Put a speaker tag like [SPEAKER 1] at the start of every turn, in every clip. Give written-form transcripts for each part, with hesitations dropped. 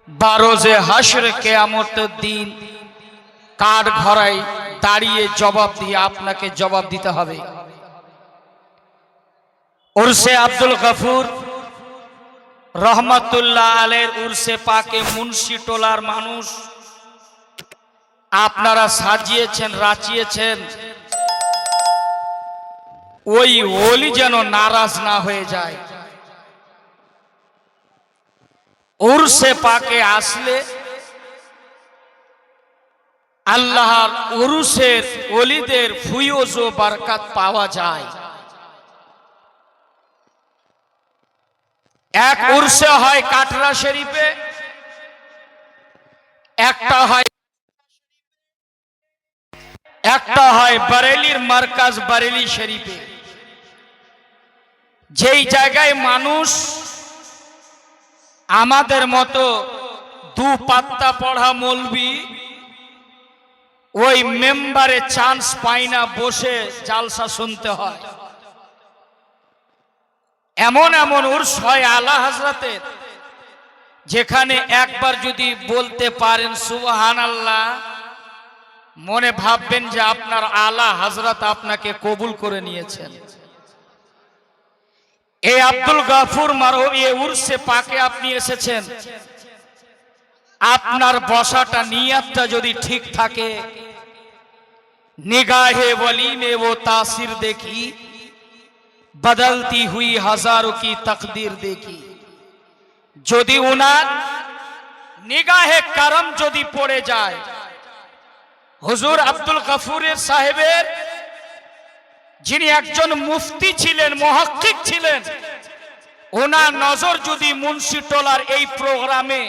[SPEAKER 1] বারোজে হাসর কিয়ামতের দিন কাঠ ঘরায় দাঁড়িয়ে জবাব দিয়ে আপনাকে জবাব দিতে হবে। উরসে আব্দুল গফুর রহমাতুল্লাহ আলাইহির উরসে পাকে মুন্সি টোলার মানুষ আপনারা সাজিয়েছেন, রাচিয়েছেন, ওই ওলি যেন নারাজ না হয়ে যায়। উরসে পাকে আসলে আল্লাহর উরুসের ওলিদের ফুয়ুজ ও বরকত পাওয়া যায়। এক উরসে হয় কাটরা শরীফে, একটা হয় বরেলির মার্কাজ বরেলি শরীফে। যেই জায়গায় মানুষ আমাদের মতো দু পাত্তা পড়া মৌলবি ওই মেম্বারে চান্স পায় না, বসে জালসা শুনতে হয়। এমন এমন উর্স হয় আলা হযরতের, যেখানে একবার যদি বলতে পারেন সুবহানাল্লাহ, মনে ভাববেন যে আপনার আলা হযরত আপনাকে কবুল করে নিয়েছেন। এই আব্দুল গফুর মারহুম এই উরসে পাকে আপনি এসেছেন, আপনার বসাটা নিয়তটা যদি ঠিক থাকে, निगाहे वली में वो तासीर देखी, बदलती हुई हजारों की तकदीर देखी। যদি উনার নিগাহে করম যদি পড়ে যায়, হুজুর আব্দুল গফুরের সাহেবের যিনি একজন মুফতি ছিলেন, মুহাক্কিক ছিলেন, ওনার নজর যদি মুন্সি টোলার এই প্রোগ্রামে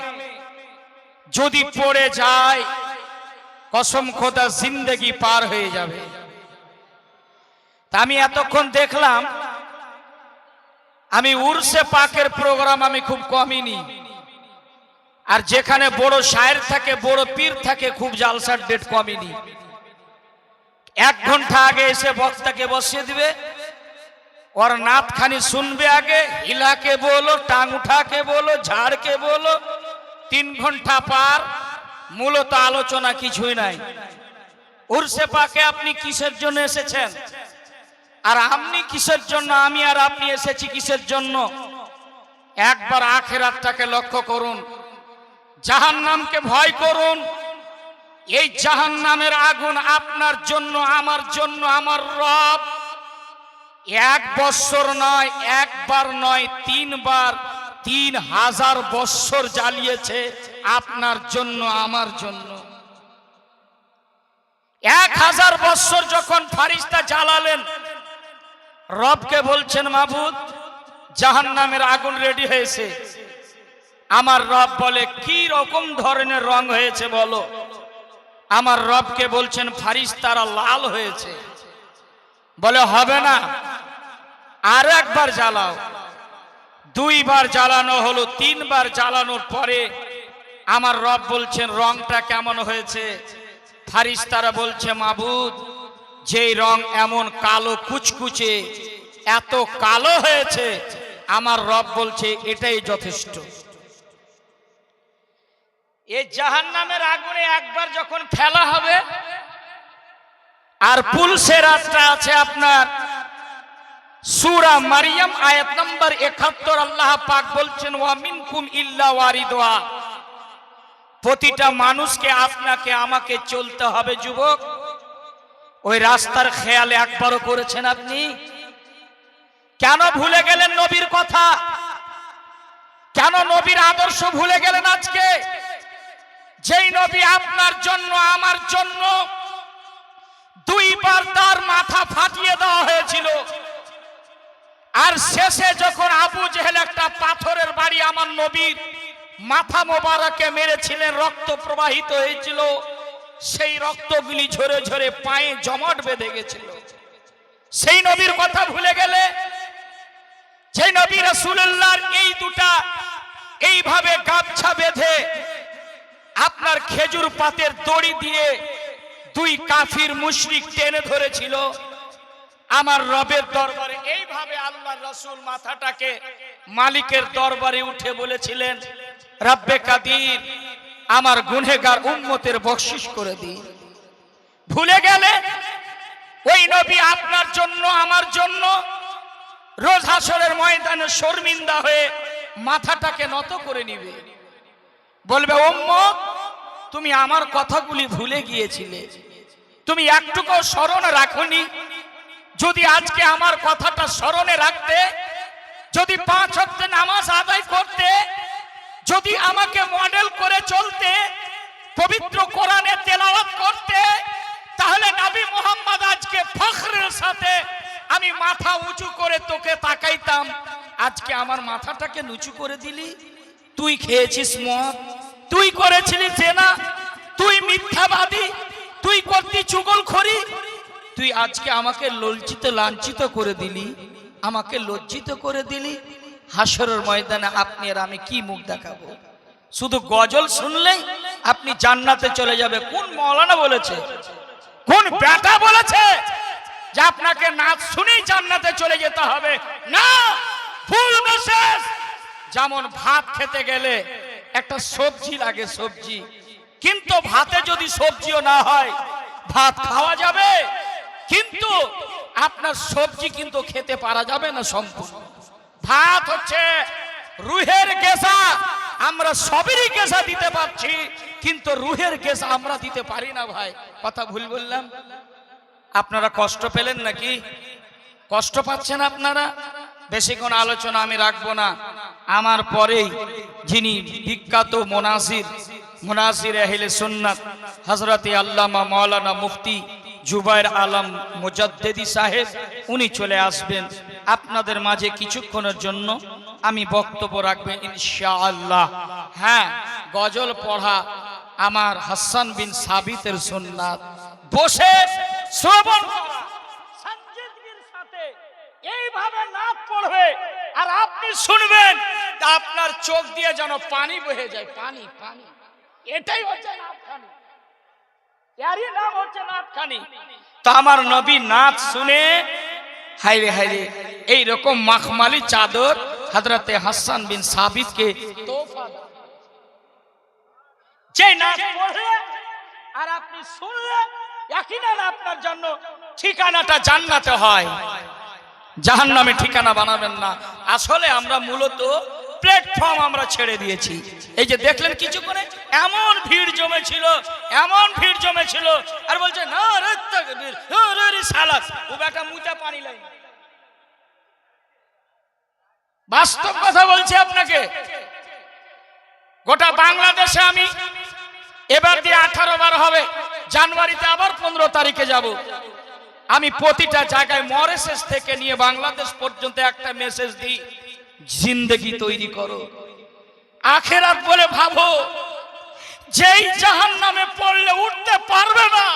[SPEAKER 1] যদি পড়ে যায়, কসম খোদা জিন্দেগি পার হয়ে যাবে। তা আমি এতক্ষণ দেখলাম, আমি উরসে পাকের প্রোগ্রাম আমি খুব কমই নি, আর যেখানে বড় শায়ের থাকে, বড় পীর থাকে, খুব জালসার ডেট কমই নি। 1 ঘন্টা আগে এসে বক্তাকে বসিয়ে দিবে, और नात खानी सुनबे, आगे हिला के बोलो, टांग उठा के बोलो, झाड़ के बोलो। 3 घंटा पार মূলত আলোচনা কিছুই নাই। উরসে পাকে আপনি কিসের জন্য এসেছেন, আর আপনি কিসের জন্য, আমি আর আপনি এসেছি কিসের জন্য? একবার আখিরাতটাকে লক্ষ্য করুন, জাহান্নামকে ভয় করুন। এই জাহান্নামের আগুন আপনার জন্য, আমার জন্য আমার রব 1 বছর নয়, একবার নয়, 3 বার 3000 বছর জ্বালিয়েছে আপনার জন্য, আমার জন্য। 1000 বছর যখন ফারিস্তা জ্বালালেন, রবকে বলছেন মাবুদ জাহান্নামের আগুন রেডি হয়েছে। আমার রব বলে কি রকম ধরনের রং হয়েছে বলো? আমার রবকে বলছেন ফারিস্তারা লাল হয়েছে। বলে হবে না, আর একবার জ্বালাও। 2 বার জ্বালানো হলো, 3 বার জ্বালানোর পরে আমার রব বলছেন রংটা কেমন হয়েছে? ফারিস্তারা বলছে মাবুদ যেই রং এমন কালো কুচকুচে, এত কালো হয়েছে, আমার রব বলছে এটাই যথেষ্ট। এই জাহান্নামের আগুনে একবার যখন ফেলা হবে, আর পুলসেরাতটা আছে আপনার সূরা মারিয়াম আয়াত নম্বর 71, আল্লাহ পাক বলছেন ওয়া মিনকুম ইল্লা ওয়ারিদুহা, প্রতিটা মানুষকে আপনাকে আমাকে চলতে হবে। যুবক, ওই রাস্তার খেয়াল একবারও করেছেন আপনি? কেন ভুলে গেলেন নবীর কথা? কেন নবীর আদর্শ ভুলে গেলেন আজকে? যেই নবী আপনার জন্য, আমার জন্য 2 বার তার মাথা ফাটিয়ে দেওয়া হয়েছিল, আর শেষে যখন আবু জেহেল একটা পাথরের বাড়ি আমার নবীর মাথা মোবারকে মেরেছিলেন, রক্ত প্রবাহিত হয়েছিল, সেই রক্তগুলি ঝরে ঝরে পায়ে জমাট বেঁধে গেছিল। সেই নবীর কথা ভুলে গেলে? যে নবী রাসূলুল্লাহর এই দুটা এইভাবে গামছা বেঁধে আপনার খেজুর পাতের দড়ি দিয়ে 2 কাফির মুশরিক টেনে ধরেছিল, আমার রবের দরবারে এইভাবে আল্লাহর রাসূল মাথাটাকে মালিকের দরবারে উঠে বলেছিলেন রব্বে কাদির আমার গুনহেগার উম্মতের বখশিশ করে দিন। ভুলে গেলে ওই নবী আপনার জন্য আমার জন্য রোজ হাসরের ময়দানে শর্মিন্দা হয়ে মাথাটাকে নত করে নিবে, বলবে উম্মত তুমি আমার কথাগুলি ভুলে গিয়েছিলে, তুমি একটুকু স্মরণ রাখোনি। যদি আজকে আমার কথাটা স্মরণে রাখতে, যদি 5 ওয়াক্ত নামাজ আদায় করতে, যদি আমাকে মডেল করে চলতে, পবিত্র কোরআনে তেলাওয়াত করতে, তাহলে নবী মুহাম্মদ আজকে ফখরের সাথে আমি মাথা উঁচু করে তোকে তাকাইতাম। আজকে আমার মাথাটাকে নিচু করে দিলি। তুই খেয়েছিস মদ, তুই করেছিলি জেনা, তুই মিথ্যাবাদী, তুই করতি চুগলখড়ি, তুই আজকে আমাকে লজ্জিত লাঞ্ছিত করে দিলি, আমাকে লজ্জিত করে দিলি। হাসরের ময়দানে আপনি আর আমি কি মুখ দেখাবো? শুধু গজল শুনলেই আপনি জান্নাতে চলে যাবে। কোন মাওলানা বলেছে, কোন বেটা বলেছে যে আপনাকে নাচ শুনেই জান্নাতে চলে যেতে হবে? না, ফুল মেসেজ। যেমন ভাত খেতে গেলে একটা সবজি লাগে, সবজি, কিন্তু ভাতে যদি সবজিও না হয় ভাত খাওয়া যাবে, কিন্তু আপনার সবজি কিন্তু খেতে পারা যাবে না সম্পূর্ণ। ভাত হচ্ছে রুহের গেসা, আমরা সবেরই গেসা দিতে পারছি, কিন্তু রুহের গেসা আমরা দিতে পারি না। ভাই কথা ভুল বললাম? আপনারা কষ্ট পেলেন নাকি? কষ্ট পাচ্ছেন আপনারা? বেশিক্ষণ আলোচনা আমি রাখবো না। আমার পরেই যিনি বিখ্যাত মুনাসির আহলে সুন্নাত হযরত আল্লামা মাওলানা মুফতি জুবায়ের আলম মুজাদ্দিদি সাহেব, উনি চলে আসবেন আপনাদের মাঝে কিছুক্ষণের জন্য। আমি বক্তব্য রাখবেন ইনশাআল্লাহ। হ্যাঁ, গজল পড়া আমার হাসান বিন সাবিতের সুন্নাত। বসে শ্রবণ করা, সঞ্জিদগির সাথে এইভাবে নাত পড়বে আর আপনি শুনবেন, আপনার চোখ দিয়ে যেন পানি বহে যায়, পানি পানি। এটাই হচ্ছে নাতখানি, এরই নাম হচ্ছে নাতখানি। তো আমার নবী নাত শুনে হাইরে হাইরে এইরকম মাখমালি চাদর হযরতে হাসান বিন সাবিতকে তোহফা দেন। যে নাত পড়ে আর আপনি শুনলে ইয়াকিনান আপনার জন্য ঠিকানাটা জান্নাতে হয়, জাহান্নামে ঠিকানা বানাবেন না। আসলে আমরা মূলত প্ল্যাটফর্ম আমরা ছেড়ে দিয়েছি। এই যে দেখলেন কিছুক্ষণে এমন ভিড় জমেছিল, এমন ভিড় জমেছিল, আর বলছে না রে তাকবীর, রে সালাত, ও বেটা মুতা পানি লাই। বাস্তব কথা বলছি আপনাকে। গোটা বাংলাদেশে আমি এবার দিয়ে 18 বার হবে, জানুয়ারিতে আবার 15 তারিখে যাব। আমি প্রতিটা জায়গায় মরিশাস থেকে নিয়ে বাংলাদেশ পর্যন্ত একটা মেসেজ দিই, জিন্দেগি তৈরি করো, আখেরাত বলে ভাবো। যেই জাহান্নামে পড়লে উঠতে পারবে না,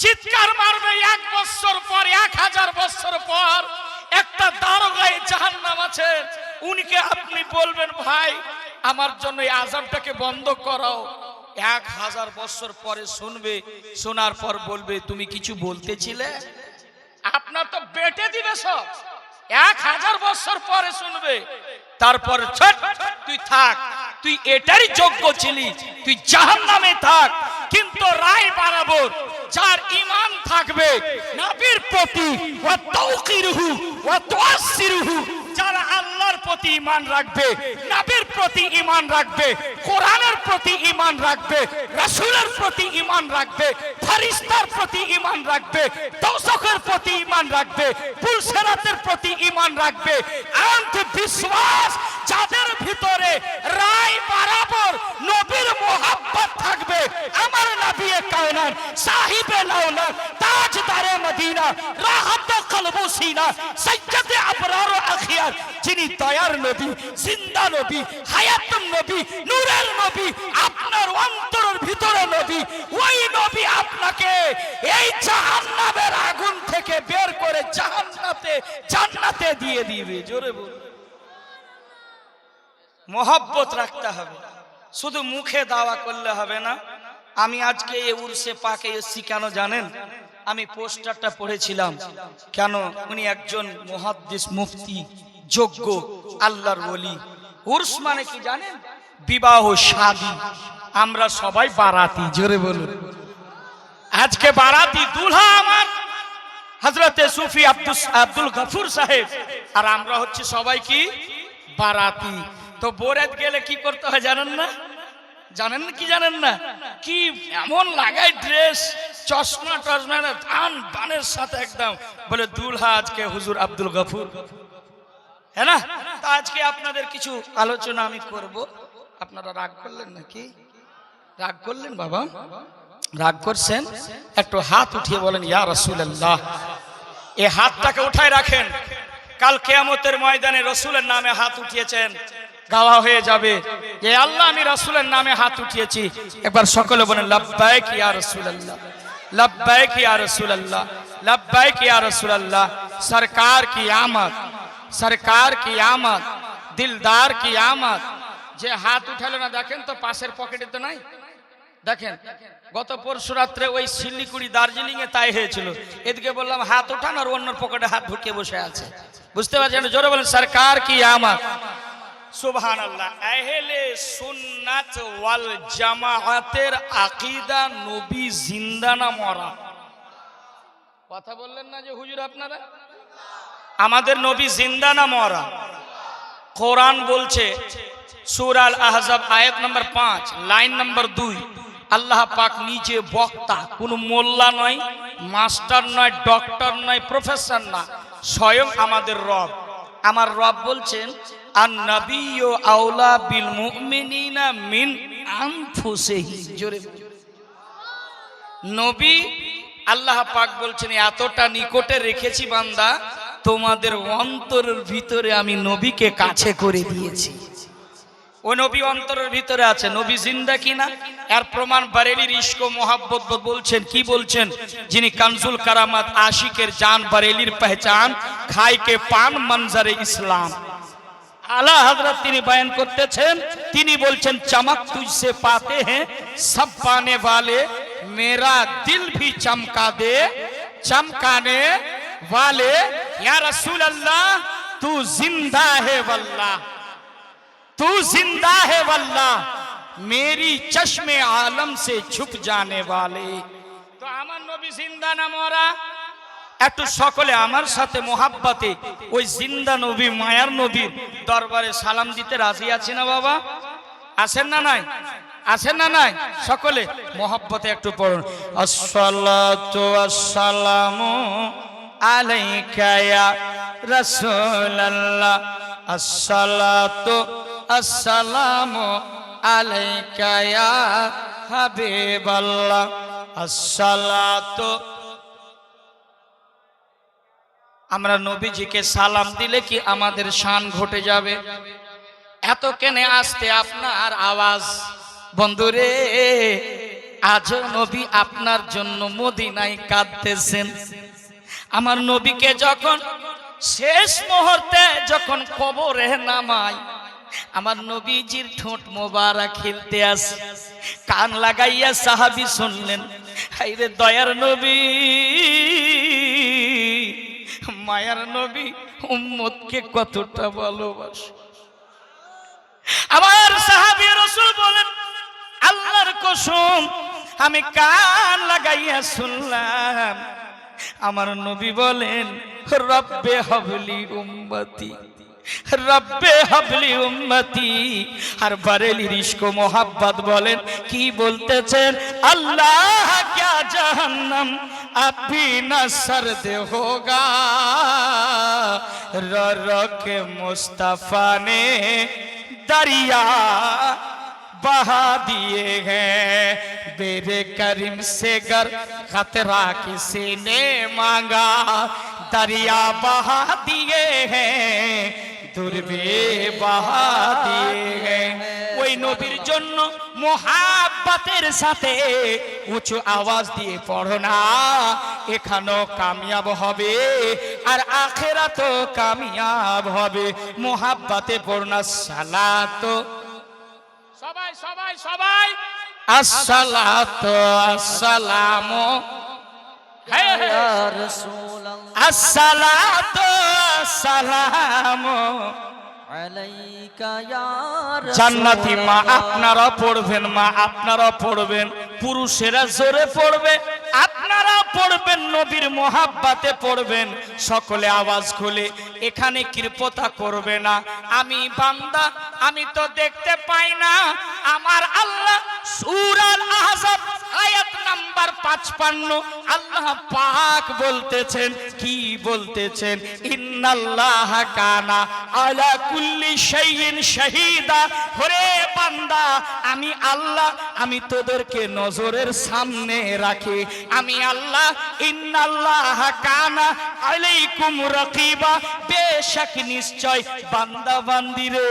[SPEAKER 1] চিৎকার মারবে 1 বছর পর, 1000 বছর পর। একটা দারোগায় জাহান্নাম আছে, উনিকে আপনি বলবেন ভাই আমার জন্য এই আযাবটাকে বন্ধ করাও। 1000 বছর পরে শুনবে, শোনার পর বলবে তুমি কিছু বলতেছিলে, আপনার তো বেটে দিবে সব। 1000 বছর পরে শুনবে, তারপর তুই থাক, তুই এটারই যোগ্য ছিলি, তুই জাহান্নামে থাক। কিন্তু রায় বরাবর যার ঈমান থাকবে নবীর প্রতি, ওয়া তাওকিরহু ওয়া তুআসসিরহু, যারা আল্লাহর প্রতি ঈমান রাখবে, নবীর প্রতি ঈমান রাখবে, কোরআনের প্রতি ঈমান রাখবে, রাসূলের প্রতি ঈমান রাখবে, ফেরেশতার প্রতি ঈমান রাখবে, দোজখের প্রতি ঈমান রাখবে, পুলসিরাতের প্রতি ঈমান রাখবে। আন্ত বিশ্বাস যাদের ভিতরে রায় বরাবর নবীর মোহাব্বত থাকবে, আমার নবী কায়নাত সাহিবে লাউলাত তাজদারে মদিনা রাহাত কলবু সিনা সৈয়দে আবরার ও আখিয়ার, যিনি দয়ার নবী, জিন্দা নবী, হায়াতুন নবী, নূরের নবী, আপনার অন্তরের ভিতরে নবী, ওই নবী আপনাকে এই জাহান্নামের আগুন থেকে বের করে জান্নাতে দিয়ে দিবে। জোরে বল। মোহাব্বত রাখতে হবে, শুধু মুখে দাওয়া করলে হবে না। আমি আজকে এই উরসে পাকে এসেছি কেন জানেন? আমি পোস্টারটা পড়েছিলাম কেন, উনি একজন মুহাদ্দিস মুফতি, যোগ্য আল্লাহর ওলি। উরস মানে কি জানেন? বিবাহ শাদী, আমরা সবাই বারাতি। জোরে বলুন। আজকে বারাতি দুলহা আমার হযরতে সুফি আব্দুল গফুর সাহেব, আর আমরা হচ্ছে সবাই কি বারাতি। তো বরাত গেলে কি করতে হয় জানেন না? জানেন কি জানেন না? কি এমন লাগায় ড্রেস, চশমা টশমা, ধান বানের সাথে একদম, বলে দুলহা আজকে হুজুর আব্দুল গফুর, হ্যাঁ না? তা আজকে আপনাদের কিছু আলোচনা আমি করব। আপনারা রাগ করলেন নাকি? রাগ করলেন বাবা? রাগ করছেন? একটু হাত উঠিয়ে বলেন ইয়া রাসূলুল্লাহ। এই হাতটাকে উঠায় রাখেন, কাল কিয়ামতের ময়দানে রাসূলের নামে হাত উঠিয়েছেন, গাওয়া হয়ে যাবে যে আল্লাহ আমি রাসূলের নামে হাত উঠিয়েছি। একবার সকলে বলেন লাব্বাইক ইয়া রাসূলুল্লাহ, লাব্বাইক ইয়া রাসূলুল্লাহ, লাব্বাইক ইয়া রাসূলুল্লাহ। সরকার কি আমদ, সরকার কি আমদ, দিলদার কি আমদ। যে হাত উঠালো না দেখেন তো পাশের পকেটে তো নাই। দেখেন গত পরশু রাত্রে ওই শিলিগুড়ি দার্জিলিং এ তাই হয়েছিল। এদিকে বললাম হাত উঠান, আর অন্য পকেটে হাত ঢুকিয়ে বসে আছে। বুঝতে পারছেন? জোরে বলেন সরকার কি আমদ। সুবহানাল্লাহ। আহলে সুন্নাত ওয়াল জামাআতের আকীদা নবী জিন্দা না মরা? কথা বললেন না যে হুজুর আপনারা? আমাদের নবী জিন্দা না মরা? কোরআন বলছে সূরা আল আহজাব আয়াত নম্বর 5 লাইন নম্বর 2, আল্লাহ পাক নিজে বক্তা, কোন মোল্লা নয়, মাস্টার নয়, ডক্টর নয়, প্রফেসর না, স্বয়ং আমাদের রব। আমার রব বলছেন আন নাবিয়্যু আওলা বিল মুমিনিনা মিন আনফুসিহিম। জোরে নবী আল্লাহ পাক বলছেন এতটা নিকটে রেখেছি বান্দা, তোমাদের অন্তরের ভিতরে আমি নবীকে কাছে করে দিয়েছি। ও নবী অন্তরের ভিতরে আছে। নবী জিন্দা কিনা এর প্রমাণ বারেলির ইশক ও মোহাব্বত বলছেন। কি বলছেন? যিনি কানজুল কারামাত আশিকের জান, বারেলির পহচান, খাই কে পান মঞ্জরে ইসলাম, আলা হযরত তিনি বয়ান করতেছেন। তিনি বলছেন চমক তুঝসে পাতে হ্যাঁ সব পানে वाले, मेरा दिल भी चमका दे चमकाने वाले, या रसूल अल्लाह तू जिंदा है वल्लाह, तू जिंदा है वल्लाह, मेरी चश्मे आलम से छुप जाने वाले। तो আমার নবী জিন্দা না মরা? একটু সকলে আমার সাথে মোহাব্বতে ওই জিন্দা নবী, মায়ার নবীর দরবারে সালাম দিতে রাজি আছি না বাবা? আছেন না নাই? আছেন না নাই? সকলে মোহাব্বতে একটু পড়ুন আসসালাতু আসসালামু আলাইকা ইয়া রাসূলুল্লাহ, আসসালাতু আসসালামু আলাইকা ইয়া হাবিবাল্লাহ, আসসালাতু। আমরা নবীজিকে সালাম দিলে কি আমাদের শান ঘটে যাবে? এত কেনে আসতে আপনার আওয়াজ? বন্ধুরে, আজ নবী আপনার জন্য মদিনায় কাঁদতেছেন। আমার নবীকে যখন শেষ মুহূর্তে যখন কবরে নামাই, আমার নবীজির ঠোঁট মোবারক খেলতে আসে, কান লাগাইয়া সাহাবী শুনলেন। হায়রে দয়ার নবী, মায়ার নবী উম্মতকে কতটা ভালোবাসে। আমার সাহাবী রাসূল বলেন আল্লাহর কসম আমি কান লাগাইয়া শুনলাম, আমার নবী বলেন রব্বে হাবলি উম্মতি, রব্বে হাবলি উম্মতি। আর বারেলির ইশক ও মোহাব্বত বলেন কি বলতেছেন? আল্লাহ क्या जहन्नम अब भी न सर्द होगा, रो के मुस्तफा ने दरिया बहा दिए हैं, बेरे करीम से गर खतरा किसी ने मांगा, दरिया बहा दिए हैं, दुर्बे बहा दिए हैं। ওই নবীর জন্য মোহাব্বতের সাথে উঁচু আওয়াজ দিয়ে পড়ো না, এখানেও কামিয়াব হবে আর আখিরাতেও কামিয়াব হবে। মোহাব্বতে পড়না সালাতো, সবাই সবাই সবাই আসসালাতু আসসালামু ইয়া রাসূলুল্লাহ, আসসালাতু আসসালামু
[SPEAKER 2] আলাইকা ইয়া
[SPEAKER 1] জান্নাতি মা আপনারা পড়বেন, মা আপনারা পড়বেন, পুরুষেরা জোরে পড়বে, আপনারা পড়বেন, নবীর মোহাব্বতে পড়বেন, সকলে আওয়াজ খুলে। এখানে কৃপতা করবে না। আমি বান্দা, আমি তো দেখতে পাই না। আমার আল্লাহ সূরা আহজাব আয়াত নাম্বার 55 আল্লাহ পাক বলতেছেন, কি বলতেছেন? ইন্নাল্লাহা কানা আলা কুল্লি শাইইন শাহীদা। ওরে বান্দা, আমি আল্লাহ, আমি তোদেরকে নজরের সামনে রাখি। আমি আল্লাহ, ইন্নাল্লাহা কানা আলাইকুম রাকিবা। বেশক নিশ্চয় বান্দা বান্দিরে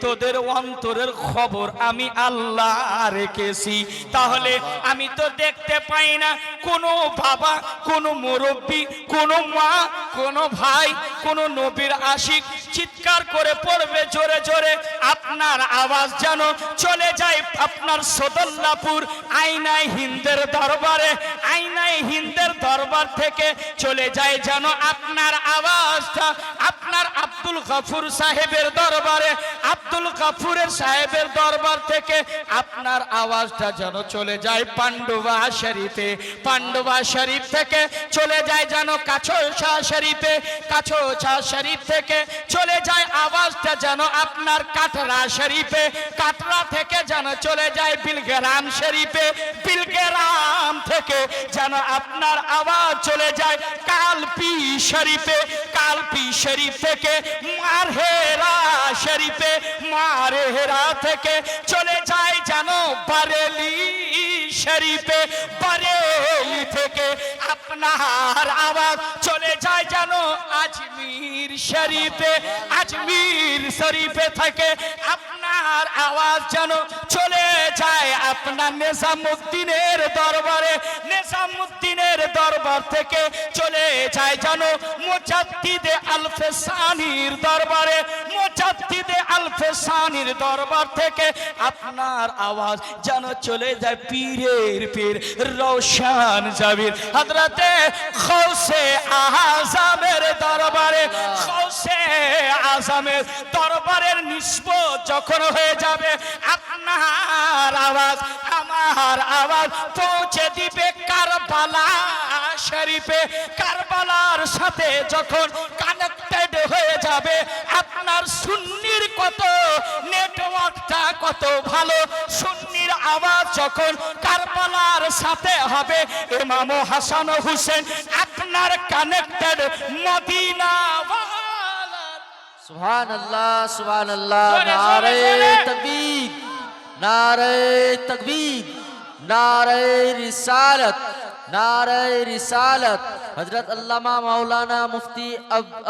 [SPEAKER 1] তোদের অন্তরের খবর আমি আল্লাহ রেখেছি। তাহলে আমি তো দেখতে পাই না কোনো বাবা, কোনো মুরব্বী, কোনো মা, কোনো ভাই, কোনো নবীর আশিক চিৎকার করে পড়বে জোরে জোরে। আপনার আওয়াজ যেন চলে যায় আপনার সদল্লাপুর আইনায় হিন্দের দরবারে, আইনায় হিন্দের দরবার থেকে চলে যায় যেন আপনার আওয়াজটা আপনার আব্দুল গফুর সাহেবের দরবারে, আব্দুল গফুরের সাহেবের দরবার থেকে আপনার আওয়াজটা যেন চলে যায় পান্ডুয়া শরীফে, পান্ডুয়া শরীফ থেকে চলে যায় যেন কাছোছা শরীফে, কাছোছা শরীফ থেকে চলে যায় আওয়াজটা যেন আপনার কাটরা শরীফে, কাটরা থেকে যেন চলে যায় বিলগেরাম শরীফে, বিলগেরাম থেকে যেন আপনার আওয়াজ চলে যায় কালপি শরীফে, কালপি শরীফ থেকে মারহেরা শরীফে, মারহেরা থেকে চলে যায় যেন বারেলি শরীফে, বারেলি থেকে আপনার আওয়াজ চলে যায় যেন আজমির শরীফে, আজমির শরীফে থেকে আপনার আওয়াজ যেন চলে যায় আপনার নিজামুদ্দিনের দরবারে, নিজামুদ্দিনের দরবার থেকে চলে যায় যেন মুজাদ্দিদে আলফে সানির দরবারে, মুজাদ্দিদে আলফে সানির দরবার থেকে আপনার আওয়াজ যেন চলে যায় পীরের পীর রওশন জাবির হযরতে গৌসে আযমের দরবারে, গৌসে আযমের দরবারের নিসবত যখন হয়ে যাবে আপনার আওয়াজ, আমার আওয়াজ পৌঁছে দিবে কারবালা শরীফে, কারবালার সাথে যখন কানেক্টেড হয়ে যাবে আপনার সুন্নির কত নেটওয়ার্কটা কত ভালো, সুন্নির আওয়াজ যখন কারবালার সাথে হবে ইমাম হাসান ও হুসেন আপনার কানেক্টেড মদিনা।
[SPEAKER 2] সুবহানাল্লাহ, সুবহানাল্লাহ। নারে তাকবীর, নারে তাকবীর, নারে রিসালাত, নারে রিসালাত। হযরত আল্লামা মাওলানা মুফতি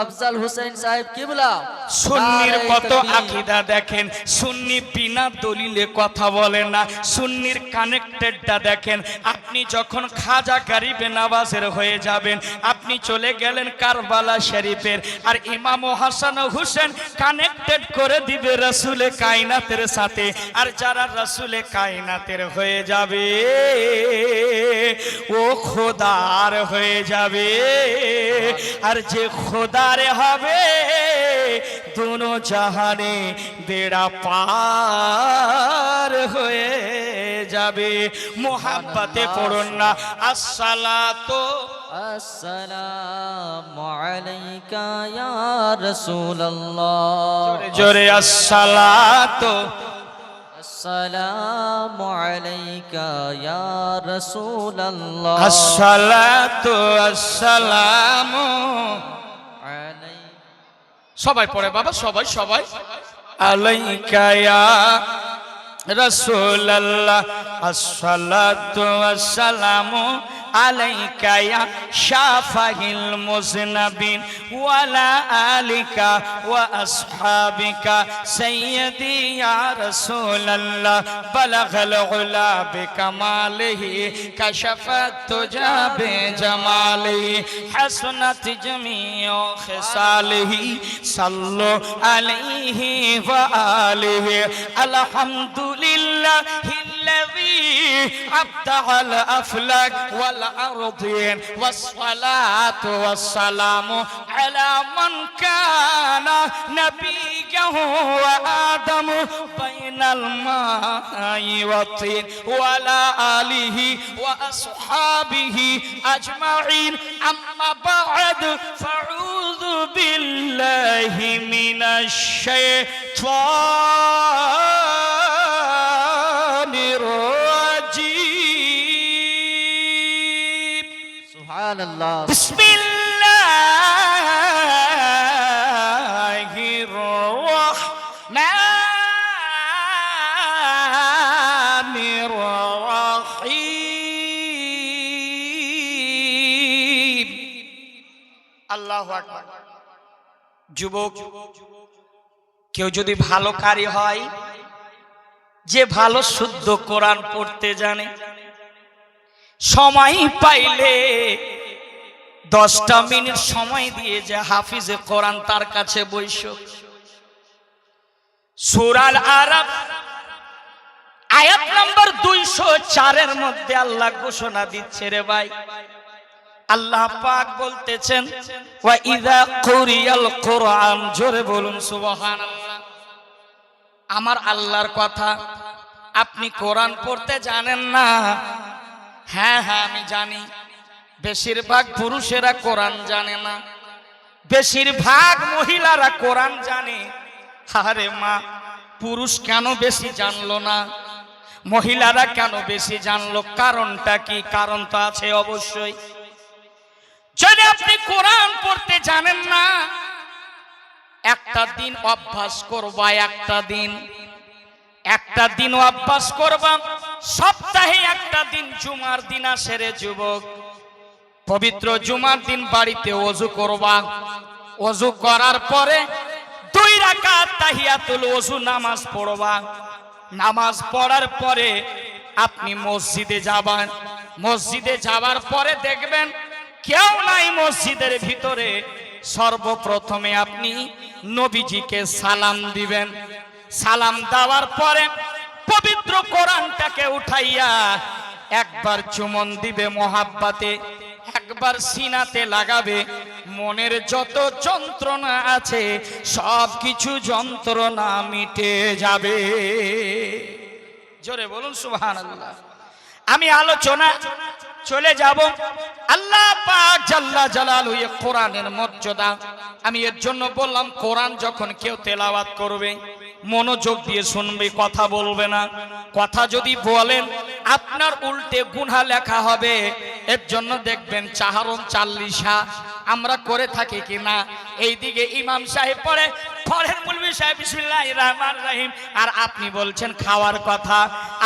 [SPEAKER 2] আফজাল হোসেন সাহেব কিবলা।
[SPEAKER 1] সুন্নির কত আকীদা দেখেন, সুন্নি বিনা দলিলে কথা বলে না, সুন্নির কানেক্টেডটা দেখেন। আপনি যখন খাজা গরিবে নওয়াজের হয়ে যাবেন, আপনি চলে গেলেন কারবালা শরীফের, আর ইমাম হাসান ও হুসেন কানেক্টেড করে দিবে রাসূলে কায়নাতের সাথে। আর যারা রাসূলে কায়নাতের হয়ে যাবে ও খোদার হয়ে যাবে, আর যে খোদারে হবে दोनों जहाने बेड़ा पार হয়ে যাবে। মোহাব্বতে পড়ুন না আসসালাতু
[SPEAKER 2] আসসালামু আলাইকা ইয়া রাসূলুল্লাহ।
[SPEAKER 1] জোরে জোরে আসসালাতু
[SPEAKER 2] আসসালামু আলাইকা ইয়া রাসূলুল্লাহ।
[SPEAKER 1] আসসালাতু আসসালামু
[SPEAKER 2] আলাইকা।
[SPEAKER 1] সবাই পড়ে বাবা, সবাই সবাই। আলাইকা ইয়া রাসূলুল্লাহ আসসালাতু আসসালামু আলাইকা ইয়া শাফাহিল মুজনাবিন ওয়া আলা আলিকা ওয়া আসহাবিকা সাইয়্যিদি ইয়া রাসূলুল্লাহ বালাগাল উলা বিকামালিহি কাশাফাত তুজা বিজামালিহি হাসনাত জামিউ খিসালিহি সাল্লু আলাইহি ওয়া আলিহি আলহামদুলিল্লাহিল্লাযী أبدع الأفلاك والأرضين والصلاة والسلام على من كان نبيا وآدم بين الماء والطين وعلى آله وأصحابه أجمعين أما بعد فأعوذ بالله من الشيطان الرجيم
[SPEAKER 2] সুবহানাল্লাহ
[SPEAKER 1] بسم الله الرحمن الرحيم الله أكبر যুবক কেউ যদি ভালো কারি হয় যে ভালো শুদ্ধ কোরআন পড়তে জানে সময় পাইলে 10টা মিনিট সময় দিয়ে যে হাফিজে কোরআন তার কাছে বইসো সূরা আল আরাফ আয়াত নম্বর 204 এর মধ্যে আল্লাহ ঘোষণা দিচ্ছে রে ভাই আল্লাহ পাক বলতেছেন ওয়া ইযা কুরিয়াল কুরআন জোরে বলুন সুবহানাল্লাহ আমার আল্লাহর কথা আপনি কোরআন পড়তে জানেন না হ্যাঁ হ্যাঁ আমি জানি বেশিরভাগ পুরুষেরা কোরআন জানে না বেশিরভাগ মহিলারা কোরআন জানে আরে মা পুরুষ কেন বেশি জানলো না মহিলারা কেন বেশি জানলো কারণটা কি কারণ তো আছে অবশ্যই যদি আপনি কোরআন পড়তে জানেন না একটা দিন অভ্যাস করবা একটা দিন অভ্যাস করবা সপ্তাহে একটা দিন জুমার দিন আসে রে যুবক পবিত্র জুমার দিন বাড়িতে ওযু করবা ওযু করার পরে 2 রাকাত তাহিয়াতুল ওযু নামাজ পড়বা নামাজ পড়ার পরে আপনি মসজিদে যাবেন মসজিদে যাওয়ার পরে দেখবেন কেউ নাই মসজিদের ভিতরে সর্বপ্রথমে আপনি নবীজিকে সালাম দিবেন সালাম দেওয়ার পরে পবিত্র কোরআনটাকে উঠাইয়া একবার চুমন দিবে মহাব্বতে একবার সিনাতে লাগাবে মনের যত যন্ত্রণা আছে সব কিছু যন্ত্রণা মিটে যাবে জোরে বলুন সুবহানাল্লাহ আমি আলোচনা চলে যাব আল্লাহ পাক জাল্লা জালালু এই কোরআনের মর্যাদা আমি এর জন্য বললাম কোরআন যখন কেউ তেলাওয়াত করবে মনোযোগ দিয়ে শুনবে কথা বলবে না কথা যদি বলেন আপনার উল্টে গুনাহ লেখা হবে এর জন্য দেখবেন চাহারণ 40 আমরা করে থাকি কিনা এইদিকে ইমাম সাহেব পড়েন মৌলভী সাহেব বিসমিল্লাহির রহমানির রহিম আর আপনি বলছেন খাওয়ার কথা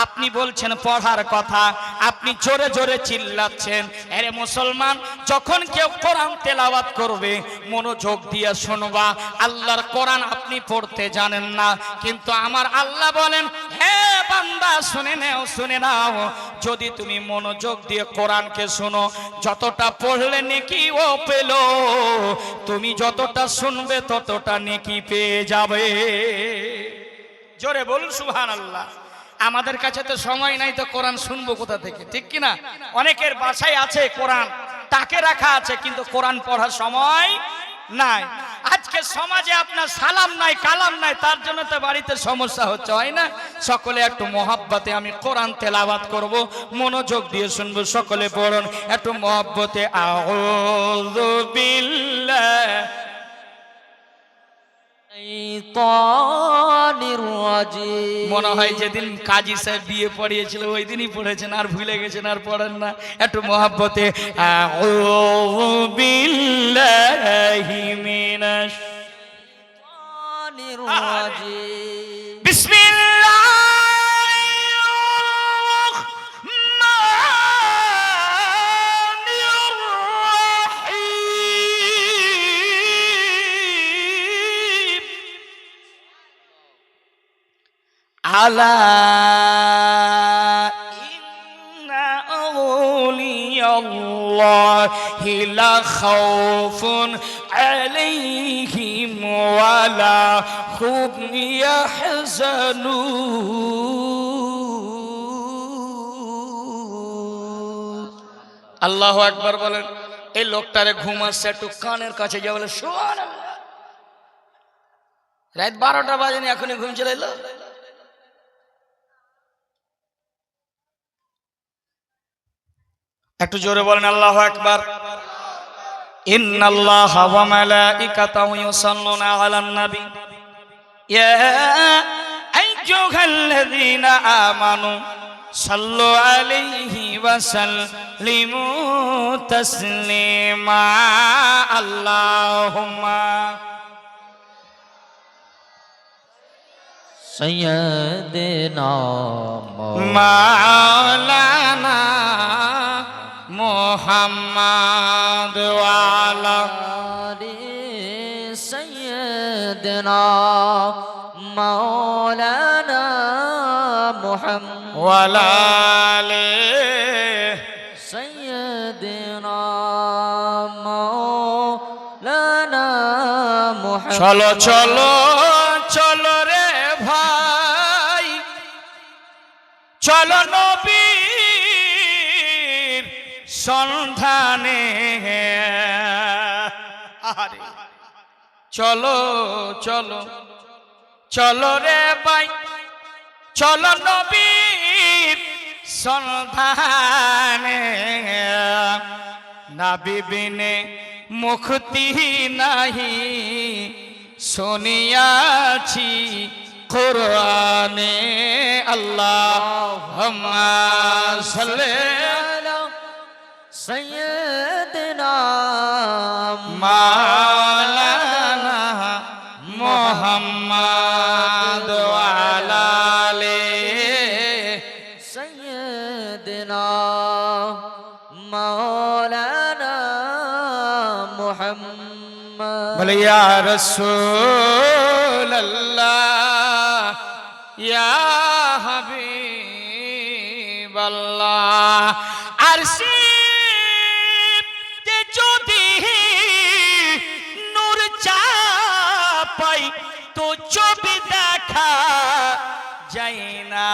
[SPEAKER 1] আপনি বলছেন পড়ার কথা আপনি জোরে জোরে চিল্লাচ্ছেন আরে মুসলমান যখন কেউ কোরআন তেলাওয়াত করবে মনোযোগ দিয়ে শুনবা আল্লাহর কোরআন আপনি পড়তে জানেন না কিন্তু আমার আল্লাহ বলেন হে বান্দা শুনে নাও যদি তুমি মনোযোগ দিয়ে কোরআনকে শোনো যতটা পড়লে নেকি ও পেলো তুমি যতটা শুনবে ততটা নেকি পেয়ে যাবে জোরে বলুন সুবহানাল্লাহ আমাদের কাছে তো সময় নাই তো কোরআন শুনবো কোথা থেকে ঠিক কি না অনেকের বাসায় আছে কোরআন তাকে রাখা আছে কিন্তু কোরআন পড়ার সময় নাই আজকে সমাজে আপনার সালাম নাই কালাম নাই তার জন্য তো বাড়িতে সমস্যা হচ্ছে হয় না সকলে একটু মহব্বতে আমি কোরআন তেলাওয়াত করব মনোযোগ দিয়ে শুনবো সকলে পড়ুন একটু মহব্বতে আউযু বিল্লাহি মনে হয় যেদিন কাজী সাহেব বিয়ে পড়িয়েছিল ওই দিনই পড়েছেন আর ভুলে গেছেন আর পড়েন না একটু মহব্বতে আউযু বিল্লাহি মিনাশ শাইতানির রাজিম বিসমিল্লাহ আলা ইন্না আউলিয়াল্লাহি লা খাউফুন আলাইহিম ওয়া লা হুম ইয়াহজানুন আল্লাহু আকবার বলেন। এই লোকটারে ঘুম আসছে, একটু কানের কাছে যা বলে সুবহানাল্লাহ। রাত 12টা বাজেনি, এখনই ঘুম চলে এলো। একটু জোরে বলেন আল্লাহু আকবার। ইন্নাল্লাহা ওয়া মালাইকাতাহু ইউসাল্লুনা আলান নবী ইয়া আইয়ুহাল্লাযীনা আমানু সাল্লু আলাইহি ওয়া সাল্লিমু তাসলিমা। আল্লাহুম্মা
[SPEAKER 2] سيدنا
[SPEAKER 1] মাওলানা মুহাম্মদ ওয়া আলা
[SPEAKER 2] سيدنا مولانا محمد
[SPEAKER 1] ওয়া আলা আলিহি
[SPEAKER 2] سيدنا مولانا محمد
[SPEAKER 1] চলো চলো চলো রে ভাই, চলো নবীর সন্ধানে। আরে চলো চলো চলো রে ভাই, চলো নবীর সন্ধানে। নবী বিনে মুক্তি নাহি শুনিয়াছি কুরআনে। আল্লাহুম্মা সাল্লি
[SPEAKER 2] على سيدنا
[SPEAKER 1] মাওলানা মুহাম্মদ ওয়া আলা আলিহি
[SPEAKER 2] سيدنا مولانا محمد
[SPEAKER 1] বলে ইয়া রাসূলুল্লাহ ইয়া হাবিবাল্লাহ। আরশিতে যদি নূর চাপাই তো ছবি দেখা যায় না,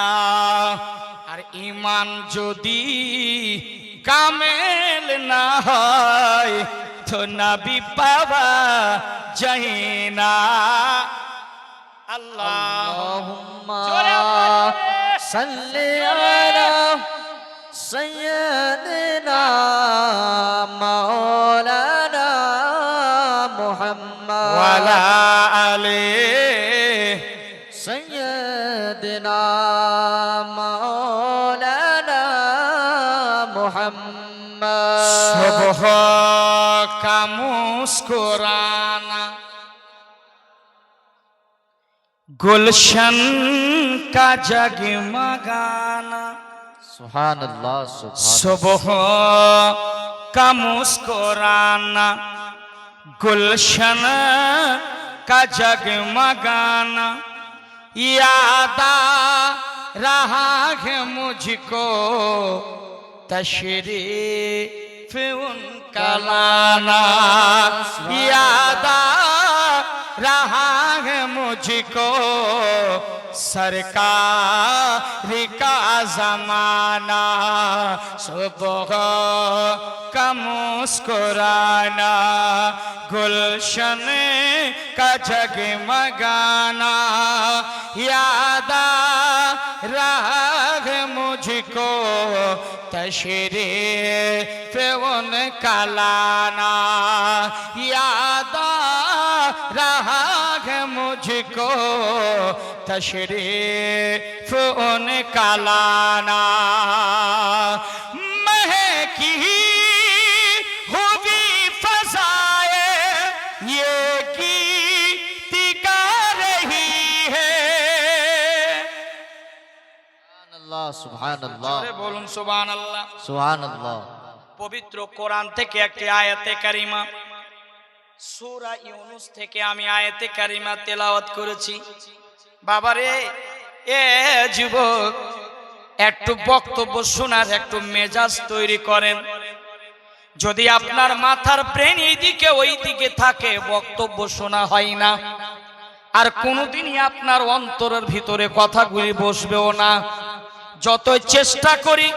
[SPEAKER 1] আর ঈমান যদি কামেল না হয় তো নবী পাওয়া যায় না। আল্লাহ
[SPEAKER 2] اللهم
[SPEAKER 1] জোরে আওয়াজ।
[SPEAKER 2] صل على سيدنا مولانا محمد
[SPEAKER 1] ওয়ালা আলে
[SPEAKER 2] سيدنا مولانا محمد
[SPEAKER 1] সুবহ কা মুস্কুরানা गुलशन का जगमगाना
[SPEAKER 2] सुभान अल्लाह
[SPEAKER 1] सुबह का मुस्कुराना गुलशन का जगमगाना याद आ रहा है मुझको तशरीफ उनका लाना याद आ रहा है मुझको सरकार का जमाना सुबह का मुस्कुराना गुलशन का जगमगाना याद आ रहा है मुझको तशरीफ उनका लाना याद आ रहा है मुझको तशरीफ उनका लाना महकी हुई फज़ाए ये गीत गा रही है
[SPEAKER 2] सुभान अल्लाह
[SPEAKER 1] জোরে বলুন সুবহানাল্লাহ।
[SPEAKER 2] सुभान अल्लाह
[SPEAKER 1] পবিত্র কোরআন থেকে একটি আয়াতে কারিমা সূরা ইউনূস থেকে আমি আয়াতে কারিমা তেলাওয়াত করেছি। বাবারে এ যুবক, একটু বক্তব্য শোনার একটু মেজাজ তৈরি করেন। যদি আপনার মাথার ব্রেন এইদিকে ওই দিকে থাকে বক্তব্য শোনা হয় না, আর কোনোদিনই আপনার অন্তরের ভিতরে কথাগুলি বসবেও না। যতই চেষ্টা করি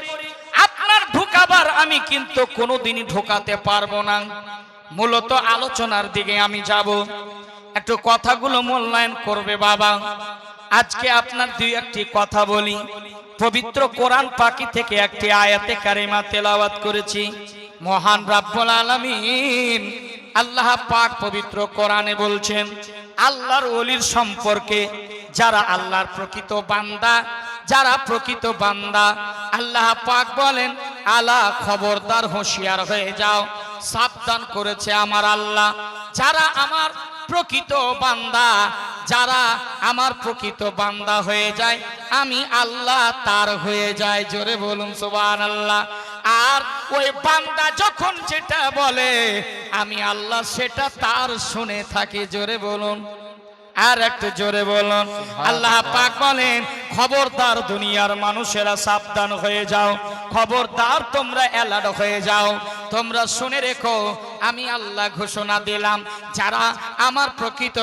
[SPEAKER 1] আপনার কাবার আমি কিন্তু কোনোদিনই ঢোকাতে পারবো না। মূলত আলোচনার দিকে আমি যাব, একটু কথাগুলো মূল্যায়ন করবে বাবা। আজকে আপনার দুই একটি কথা বলি। পবিত্র কোরআন পাকি থেকে একটি আয়াতে কারিমা তেলাওয়াত করেছি। মহান রাব্বুল আলামিন আল্লাহ পাক পবিত্র কোরআনে বলছেন আল্লাহর ওলির সম্পর্কে, যারা আল্লাহর প্রকৃত বান্দা, যারা প্রকৃত বান্দা, আল্লাহ পাক বলেন আলা খবরদার, হুঁশিয়ার হয়ে যাও, সাবধান করেছে আমার আল্লাহ। যারা আমার প্রকৃত বান্দা, যারা আমার প্রকৃত বান্দা হয়ে যায়, আমি আল্লাহ তার হয়ে যায়। জোরে বলুন সুবহানাল্লাহ। আর ওই বান্দা যখন যেটা বলে আমি আল্লাহ সেটা তার শুনে থাকি। জোরে বলুন, আর একটু জোরে বলুন। আল্লাহ পাক বলেন খবরদার দুনিয়ার মানুষেরা সাবধান হয়ে যাও, খবরদার তোমরা অ্যালার্ট হয়ে যাও, তোমরা শুনে রেখো আমি আল্লাহ ঘোষণা দিলাম যারা আমার প্রকৃত